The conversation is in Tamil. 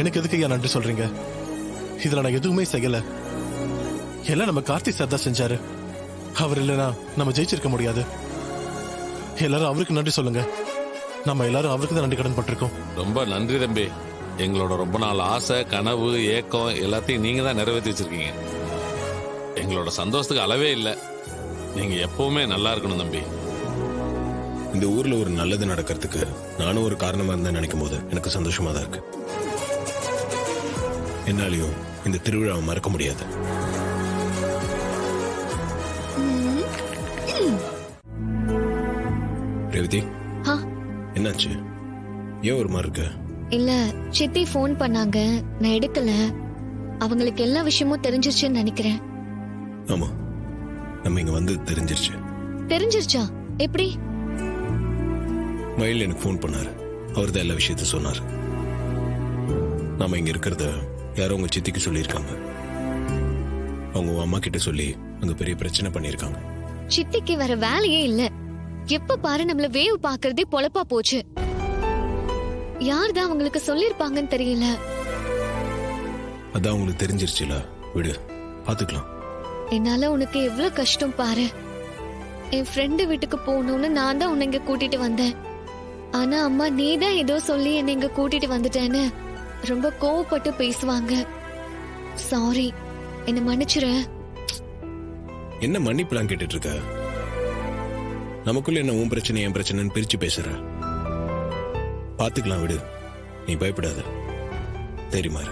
எனக்கு எதுக்கு ஐயா நன்றி சொல்றீங்க? இதுல நான் எதுவுமே செய்யல. எல்லாம் நம்ம கார்த்தி சார் தான் செஞ்சாரு. அவர் இல்லைன்னா நம்ம ஜெயிச்சிருக்க முடியாது. எல்லாரும் அவருக்கு நன்றி சொல்லுங்க. நம்ம எல்லாரும் அவருக்கு தான் நன்றி கடன் பட்டிருக்கோம். ரொம்ப நன்றி தம்பி. எங்களோட ரொம்ப நாள் ஆசை, கனவு, ஏக்கம் எல்லாத்தையும் நீங்க தான் நிறைவேற்றி வச்சிருக்கீங்க. எங்களோட சந்தோஷத்துக்கு அளவே இல்லை. நீங்க எப்பவுமே நல்லா இருக்கணும் தம்பி. இந்த ஊர்ல ஒரு நல்லது நடக்கிறதுக்கு நானும் ஒரு காரணமா இருந்தா நினைக்கும் போது எனக்கு சந்தோஷமா தான் இருக்கு. என்னாலையும் இந்த திருவிழாவை மறக்க முடியாது. ரேவதி, என்னாச்சு? ஏன் ஒரு மாதிரி இருக்க? இல்ல, சித்தி போன் பண்ணாங்க, நான் எடுக்கல. அவங்களுக்கு எல்லா விஷயமும் தெரிஞ்சிருச்சுன்னு நினைக்கிறேன். ஆமா, நம்ம இங்க வந்து தெரிஞ்சிருச்சு. தெரிஞ்சிருச்சா? எப்படி? மயில் எனக்கு ஃபோன் பண்ணாரு. அவர் தான் எல்லா விஷயத்தையும் சொன்னார். நாம இங்க இருக்கிறத யாரோ உங்க சித்திக்கு சொல்லியிருக்காங்க. அவங்க உங்க அம்மா கிட்ட சொல்லி அங்க பெரிய பிரச்சனை பண்ணிருக்காங்க. சித்திக்கு வேற வேலையே இல்ல. எப்ப பாரு நம்மள வேவ் பாக்குறதே பொழப்பா போச்சு. யார்தான் அவங்களுக்கு சொல்லிருப்பாங்கன்னு தெரியல. அதான் உங்களுக்கு தெரிஞ்சிருச்சுல, விடு, பாத்துக்கலாம். என்னால உனக்கு எவ்வளவு கஷ்டம் பாரு. என் ஃப்ரெண்டு வீட்டுக்கு போகணும்னு நான் தான் உன்னை இங்க கூட்டிட்டு வந்தேன். ஆனா அம்மா நீதான் ஏதோ சொல்லி என்னை இங்க கூட்டிட்டு வந்துட்டேன்னு ரொம்ப கோவப்பட்டு பேசுவாங்க. சாரி, என்ன மன்னிச்சிரு. என்ன மன்னிப்புலாம் கேட்டுட்டு இருக்க? நமக்குள்ள என்ன உன் பிரச்சனை என் பிரச்சனைன்னு பிரிச்சு பேசுற. பாத்துக்கலாம், விடு, நீ பயப்படாத. தெரியுமா?